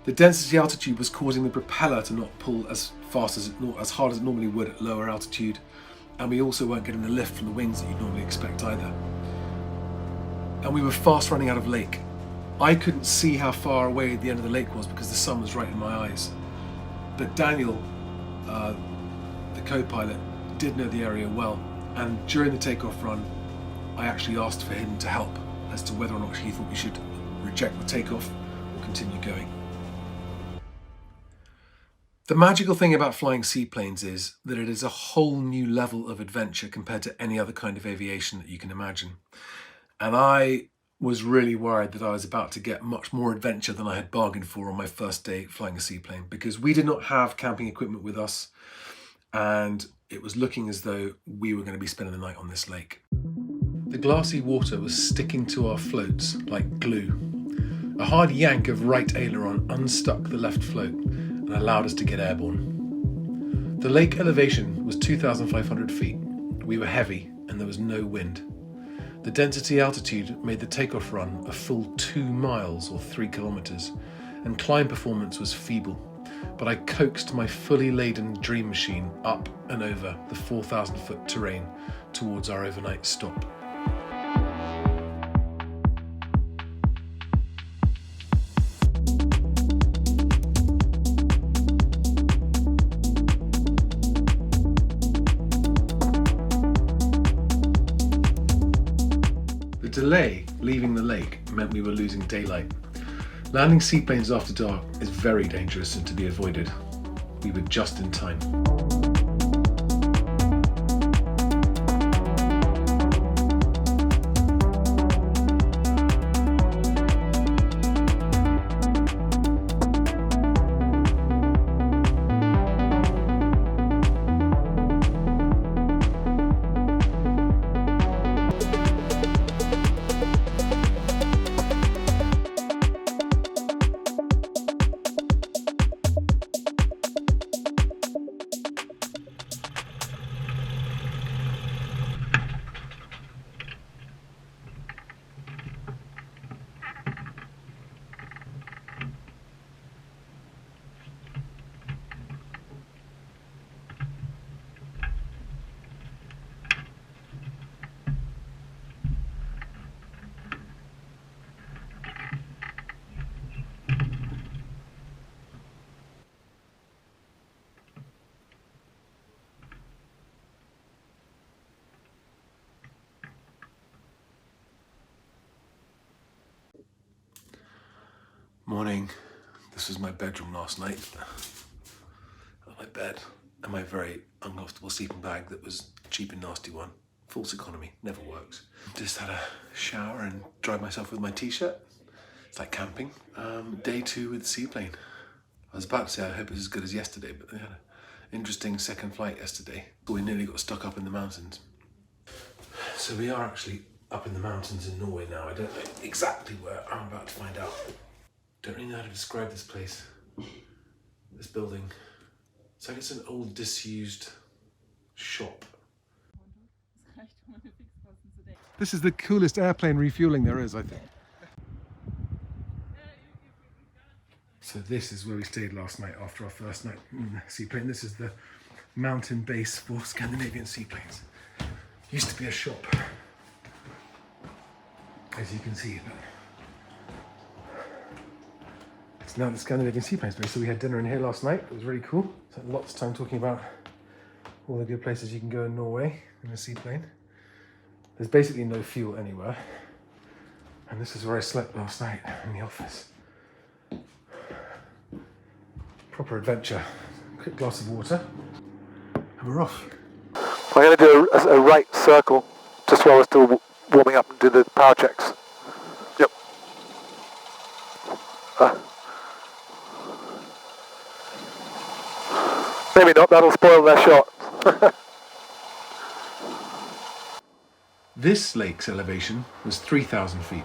The density altitude was causing the propeller to not pull as hard as it normally would at lower altitude, and we also weren't getting the lift from the wings that you'd normally expect either. And we were fast running out of lake. I couldn't see how far away the end of the lake was because the sun was right in my eyes. But Daniel, the co-pilot, did know the area well, and during the takeoff run, I actually asked for him to help as to whether or not he thought we should reject the takeoff or continue going. The magical thing about flying seaplanes is that it is a whole new level of adventure compared to any other kind of aviation that you can imagine. And I was really worried that I was about to get much more adventure than I had bargained for on my first day flying a seaplane, because we did not have camping equipment with us, and it was looking as though we were going to be spending the night on this lake. The glassy water was sticking to our floats like glue. A hard yank of right aileron unstuck the left float and allowed us to get airborne. The lake elevation was 2,500 feet. We were heavy and there was no wind. The density altitude made the takeoff run a full 2 miles or 3 kilometers, and climb performance was feeble, but I coaxed my fully laden dream machine up and over the 4,000 foot terrain towards our overnight stop. The delay leaving the lake meant we were losing daylight. Landing seaplanes after dark is very dangerous and to be avoided. We were just in time. Morning. This was my bedroom last night. My bed and my very uncomfortable sleeping bag that was a cheap and nasty one. False economy, never works. Just had a shower and dried myself with my t-shirt. It's like camping. Day 2 with the seaplane. I was about to say I hope it's as good as yesterday, but they had an interesting second flight yesterday. We nearly got stuck up in the mountains. So we are actually up in the mountains in Norway now. I don't know exactly where. I'm about to find out. Don't really know how to describe this place, this building. It's like it's an old disused shop. This is the coolest airplane refueling there is, I think. So this is where we stayed last night after our first night in the seaplane. This is the mountain base for Scandinavian seaplanes. Used to be a shop, as you can see. It's now the Scandinavian seaplanes base. So we had dinner in here last night. It was really cool. Spent lots of time talking about all the good places you can go in Norway in a seaplane. There's basically no fuel anywhere. And this is where I slept last night in the office. Proper adventure. Quick glass of water. And we're off. I'm going to do a right circle just while we're still warming up and do the power checks. Yep. Maybe not, that'll spoil their shot. This lake's elevation was 3,000 feet,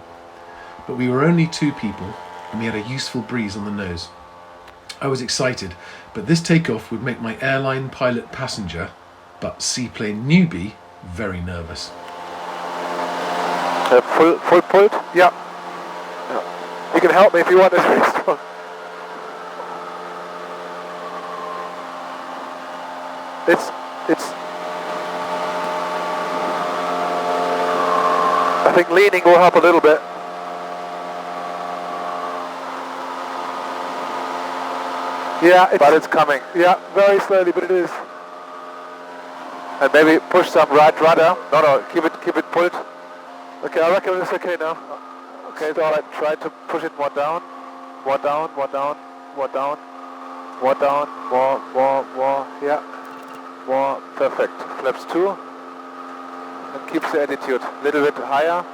but we were only 2 people and we had a useful breeze on the nose. I was excited, but this takeoff would make my airline pilot passenger, but seaplane newbie, very nervous. Full, yeah. You can help me if you want, it's very strong. I think leaning will help a little bit. Yeah, but it's coming. Yeah, very slowly, but it is. And maybe push some right rudder. No, keep it pulled. Okay, I reckon it's okay now. Okay, so I try to push it more down, more down, more down, more down, more down, more, yeah, more, perfect. Flaps 2, and keeps the attitude. A little bit higher,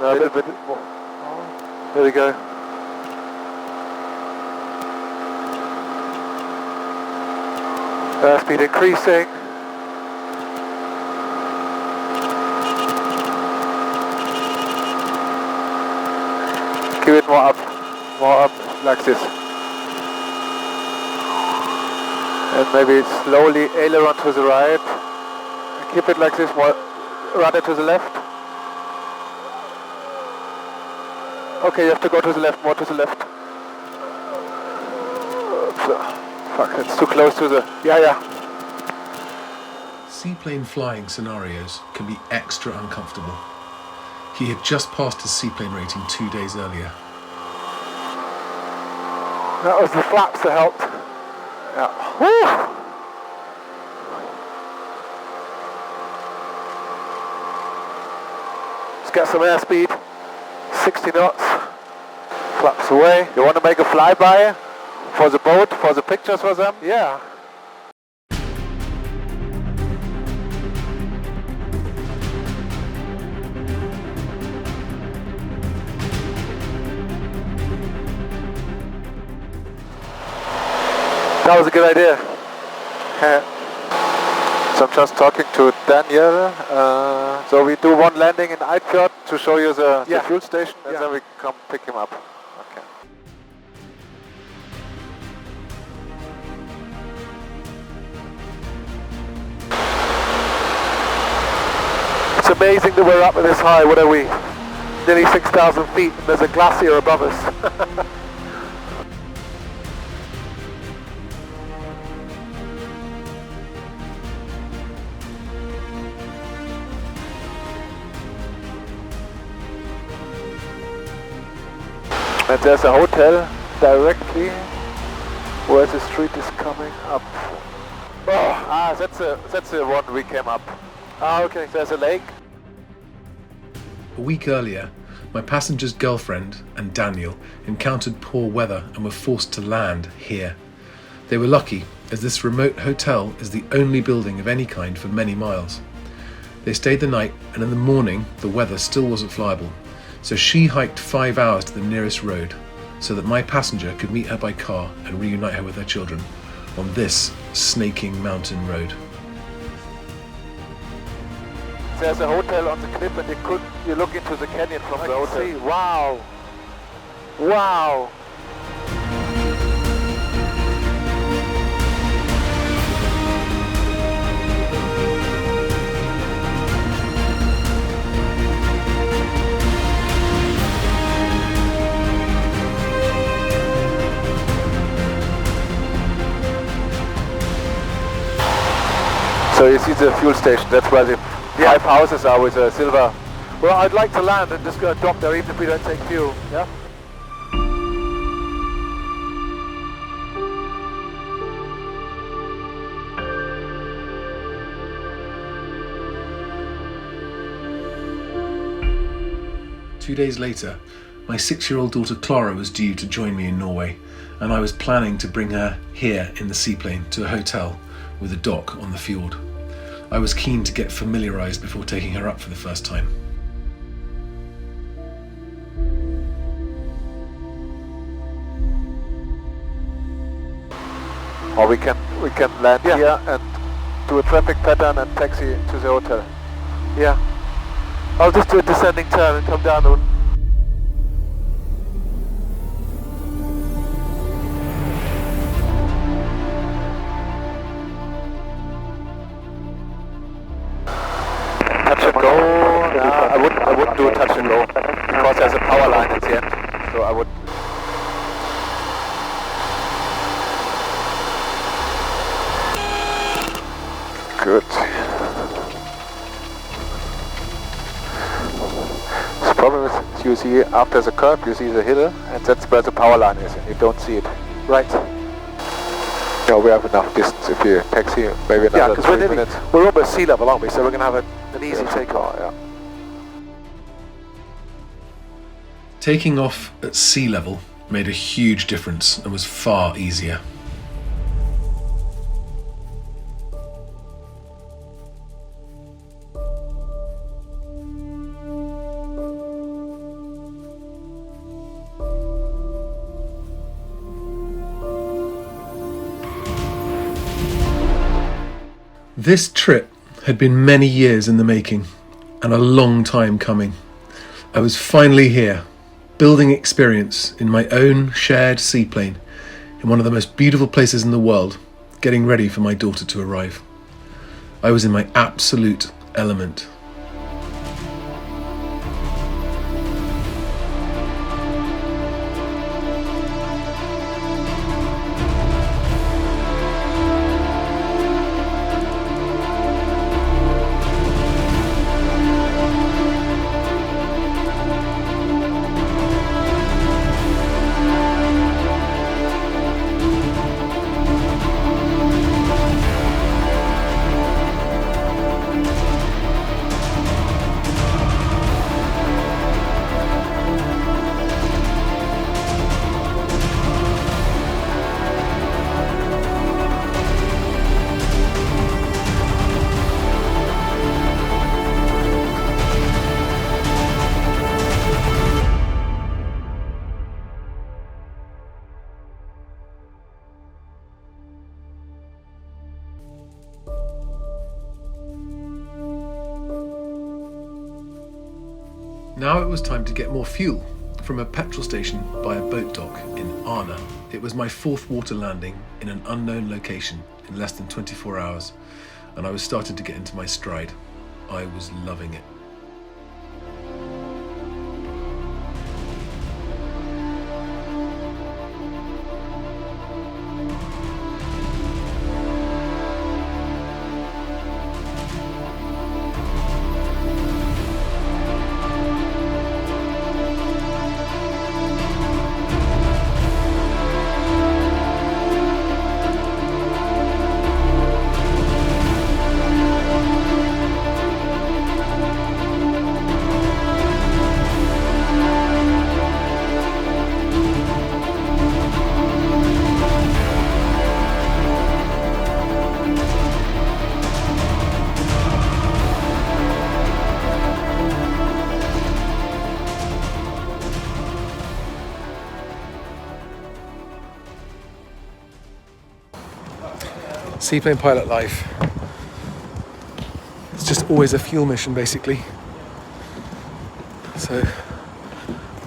a little bit more. There we go. Speed increasing. Keep it more up, like this. And maybe slowly aileron to the right. And keep it like this, more rudder to the left. Okay, you have to go to the left, more to the left. Oops. Fuck, it's too close to the... Yeah. Seaplane flying scenarios can be extra uncomfortable. He had just passed his seaplane rating 2 days earlier. That was the flaps that helped. Yeah. Woo! Let's get some airspeed. 60 knots. Flaps away. You want to make a flyby? For the boat, for the pictures for them? Yeah. That was a good idea. So I'm just talking to Daniel. So we do one landing in fjord to show you the fuel station, and then we come pick him up. Okay. It's amazing that we're up at this high. What are we? Nearly 6,000 feet, and there's a glacier above us. And there's a hotel directly where the street is coming up. Oh, that's the one we came up. Ah, okay. There's a lake. A week earlier, my passenger's girlfriend and Daniel encountered poor weather and were forced to land here. They were lucky, as this remote hotel is the only building of any kind for many miles. They stayed the night, and in the morning the weather still wasn't flyable, so she hiked 5 hours to the nearest road so that my passenger could meet her by car and reunite her with her children on this snaking mountain road. There's a hotel on the cliff, and you look into the canyon from the hotel. See. Wow! Wow! So you see the fuel station, that's where the 5 houses are with a silver. Well, I'd like to land and just go dock there even if we don't take fuel, yeah? Two days later, my 6-year-old daughter Clara was due to join me in Norway, and I was planning to bring her here in the seaplane to a hotel with a dock on the fjord. I was keen to get familiarised before taking her up for the first time. Or we can land here and do a traffic pattern and taxi to the hotel. Yeah. I'll just do a descending turn and come down. Touch and go. I wouldn't do a touch and go because there's a power line at the end. So I would. Good. The problem is you see after the curve you see the hill, and that's where the power line is, and you don't see it. Right. Yeah, we have enough distance if you taxi maybe another 3 minutes. We're almost sea level, aren't we? So we're going to have an easy takeoff. Yeah. Taking off at sea level made a huge difference and was far easier. This trip had been many years in the making and a long time coming. I was finally here, building experience in my own shared seaplane in one of the most beautiful places in the world, getting ready for my daughter to arrive. I was in my absolute element. Now it was time to get more fuel from a petrol station by a boat dock in Arna. It was my 4th water landing in an unknown location in less than 24 hours, and I was starting to get into my stride. I was loving it. Seaplane pilot life. It's just always a fuel mission, basically. So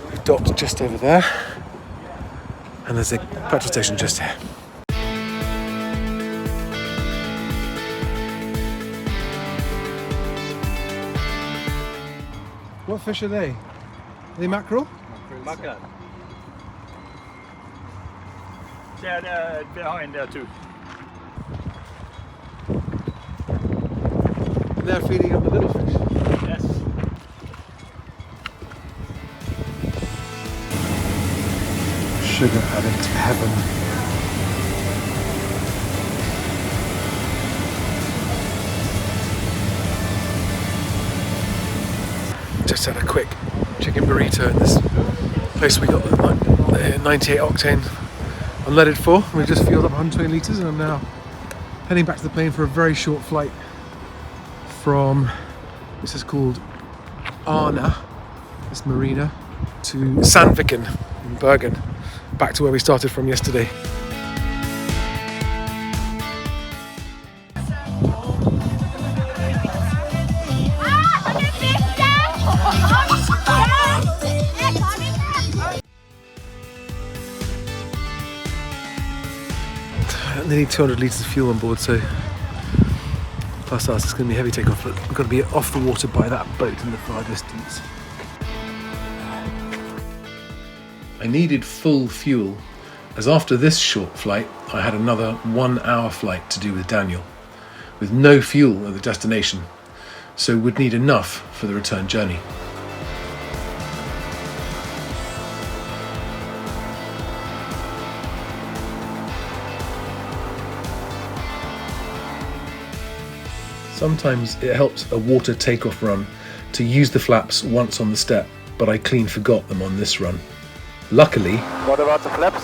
we've docked just over there, and there's a petrol station just here. What fish are they? Are they mackerel? Mackerel. They're behind there too. They're feeding on the little fish. Yes. Sugar addict heaven. Just had a quick chicken burrito in this place we got the 98 octane unleaded for. We just fueled up 120 litres and I'm now heading back to the plane for a very short flight from, this is called Arna, this marina, to Sandviken in Bergen, back to where we started from yesterday. They need 200 litres of fuel on board, so plus us, it's going to be a heavy takeoff, but we've got to be off the water by that boat in the far distance. I needed full fuel, as after this short flight, I had another 1 hour flight to do with Daniel. with no fuel at the destination, so would need enough for the return journey. Sometimes it helps a water takeoff run to use the flaps once on the step, but I clean forgot them on this run. Luckily, What about the flaps?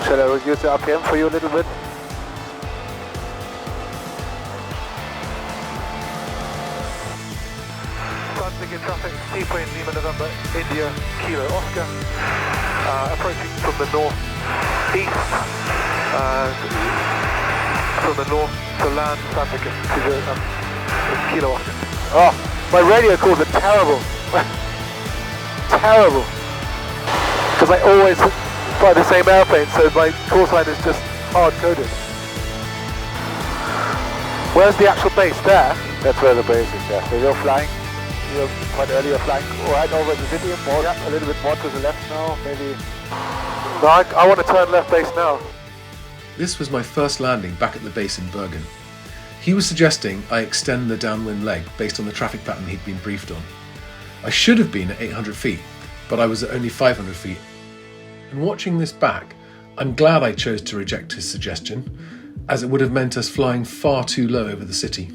Shall I reduce the RPM for you a little bit? Starting in traffic, seaplane Lima November, India, Kilo Oscar, approaching from the north-east, from the north to land traffic to the Kilo Oscar. Oh, my radio calls are terrible. Terrible. Because I always fly the same airplane, so my call sign is just hard-coded. Where's the actual base? There? That's where the base is, yeah. So you're flying, you're quite early, you're flying right over the city, more, a little bit more to the left now, maybe. No, I want to turn left base now. this was my first landing back at the base in Bergen. He was suggesting I extend the downwind leg based on the traffic pattern he'd been briefed on. I should have been at 800 feet, but I was at only 500 feet. And watching this back, I'm glad I chose to reject his suggestion, as it would have meant us flying far too low over the city.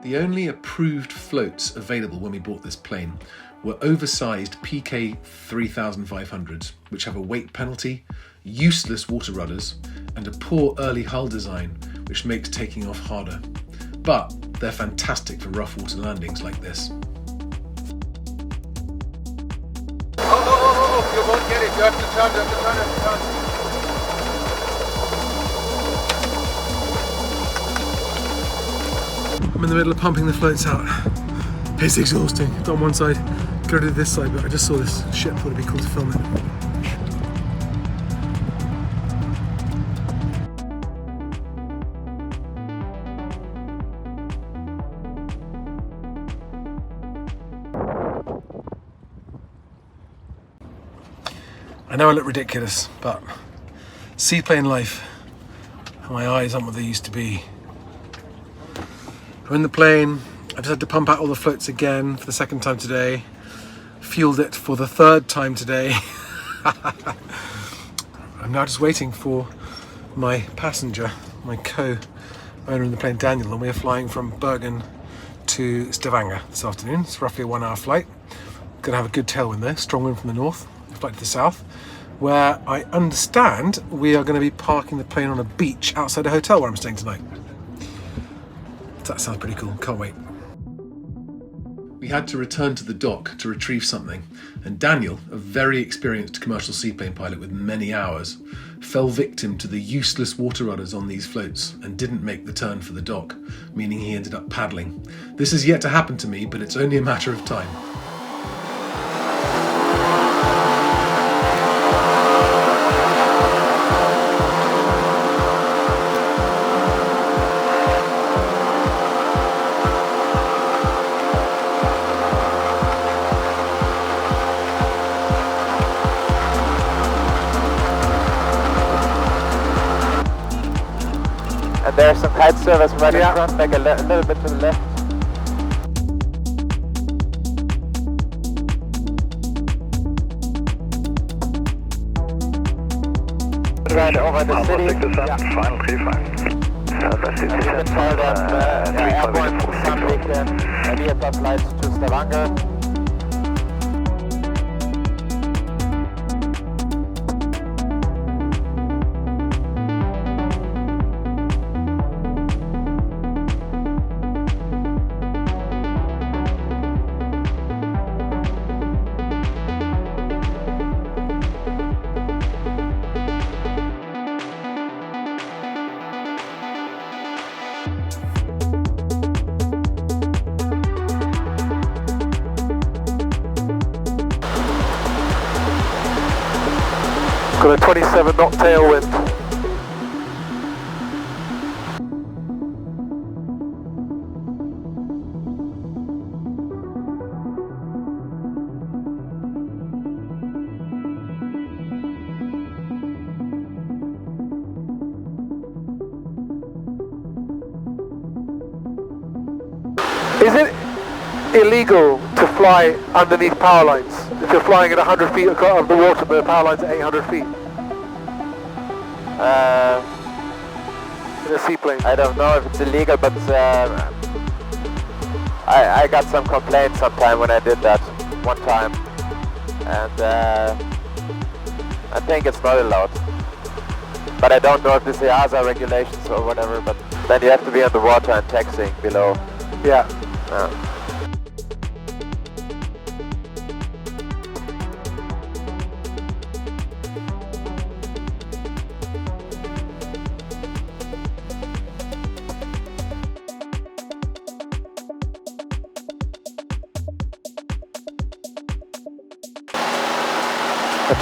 The only approved floats available when we bought this plane were oversized PK 3500s, which have a weight penalty, useless water rudders, and a poor early hull design, which makes taking off harder. But they're fantastic for rough water landings like this. Oh, you won't get it. You have to turn. I'm in the middle of pumping the floats out. It's exhausting. On one side, go to this side, but I just saw this ship, thought it'd be cool to film it. I know I look ridiculous, but seaplane life, my eyes aren't what they used to be. I'm in the plane. I just had to pump out all the floats again for the second time today. Fueled it for the third time today. I'm now just waiting for my passenger, my co-owner in the plane, Daniel, and we are flying from Bergen to Stavanger this afternoon. It's roughly a 1 hour flight. Gonna have a good tailwind there, strong wind from the north, flight to the south, where I understand we are gonna be parking the plane on a beach outside a hotel where I'm staying tonight. That sounds pretty cool, can't wait. We had to return to the dock to retrieve something, and Daniel, a very experienced commercial seaplane pilot with many hours, fell victim to the useless water rudders on these floats and didn't make the turn for the dock, meaning he ended up paddling. This has yet to happen to me, but it's only a matter of time. There's some kite service right in front, make a little bit to the left. Right over the city. Yeah. Final clear flight. You can tell them airborne Sandviken, aviator flights to Stavanger. Got a 27 knot tailwind. Is it illegal to fly underneath power lines? If you're flying at 100 feet of the water, but the power line's at 800 feet? In a seaplane? I don't know if it's illegal, but I got some complaints sometime when I did that one time, and I think it's not allowed. But I don't know if it's the EASA regulations or whatever, but then you have to be on the water and taxiing below. Yeah.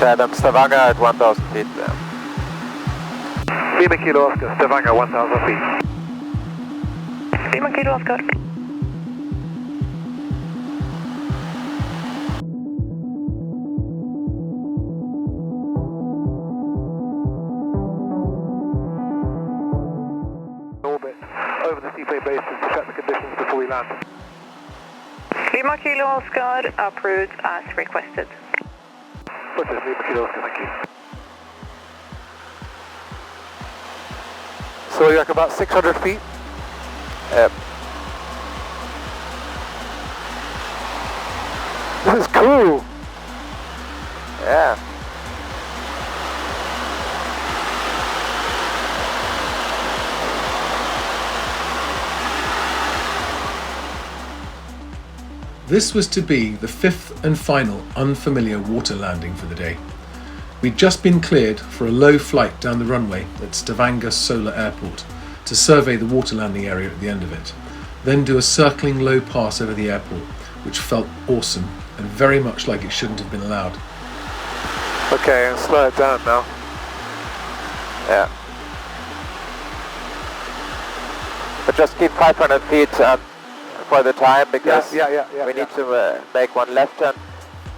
Adam, Stavanger at 1,000 feet. Lima Kilo Oscar, Stavanger 1,000 feet. Lima Kilo Oscar. Orbit over the seaplane base to check the conditions before we land. Lima Kilo Oscar, approved as requested. Process Lima Kilo Oscar, thank you. So you're like about 600 feet? Yep. This is cool! Yeah. This was to be the fifth and final unfamiliar water landing for the day. We'd just been cleared for a low flight down the runway at Stavanger Solar Airport to survey the water landing area at the end of it, then do a circling low pass over the airport, which felt awesome and very much like it shouldn't have been allowed. Okay, I'll slow it down now. Yeah. But just keep 500 feet for the time, because Yeah, we need to make one left turn.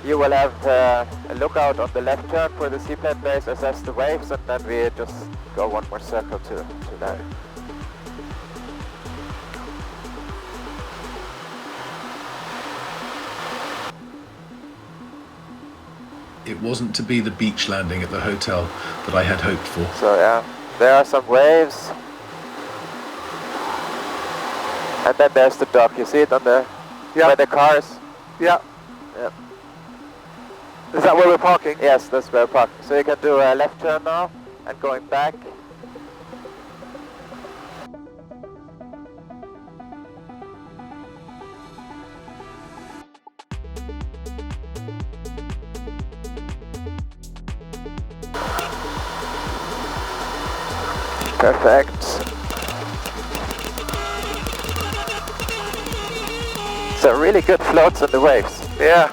You will have a lookout on the left turn for the seaplane base, assess the waves, and then we just go one more circle to that. It wasn't to be the beach landing at the hotel that I had hoped for. So yeah, there are some waves. And then there's the dock. You see it on the by the cars? Yeah. Yep. Is that where we're parking? Yes, that's where we're parking. So you can do a left turn now and going back. Perfect. So really good floats on the waves. Yeah.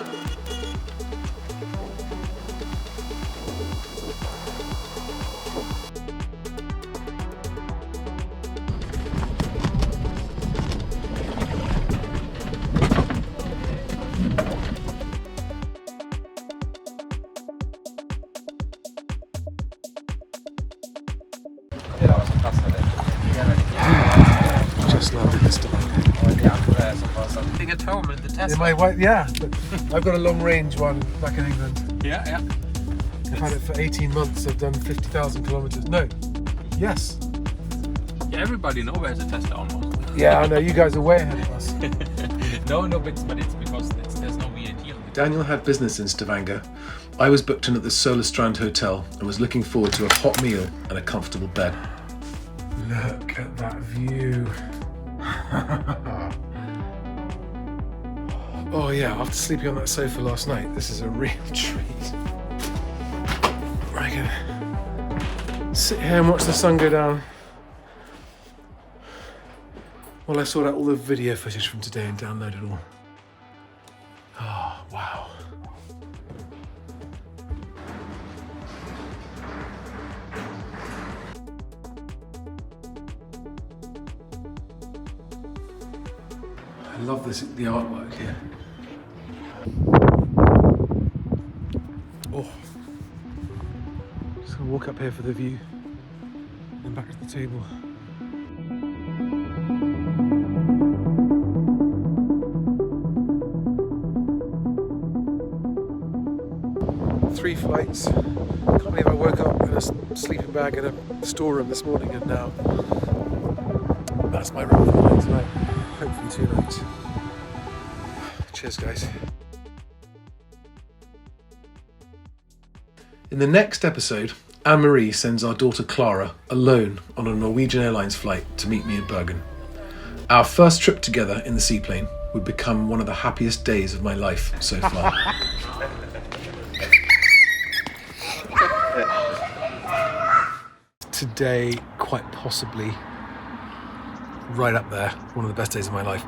Just landed this time. At home in the Cessna. In my white, yeah. I've got a long range one back in England. Yeah. I've had it for 18 months. I've done 50,000 kilometers. No. Yes. Yeah, everybody in Norway has a Tesla almost. Yeah, I know. You guys are way ahead of us. No, but it's because there's no VAT on it. Daniel had business in Stavanger. I was booked in at the Solar Strand Hotel and was looking forward to a hot meal and a comfortable bed. Look at that view. Oh yeah, after sleeping on that sofa last night, this is a real treat. I can sit here and watch the sun go down while I sort out all the video footage from today and download it all. Oh, wow. I love this, the artwork here. Oh. Just gonna walk up here for the view and back to the table. Three flights. Can't believe I woke up in a sleeping bag in a storeroom this morning, and now that's my room for the night tonight. Hopefully 2 nights. Cheers, guys. In the next episode, Anne-Marie sends our daughter Clara alone on a Norwegian Airlines flight to meet me in Bergen. Our first trip together in the seaplane would become one of the happiest days of my life so far. Today, quite possibly, right up there, one of the best days of my life.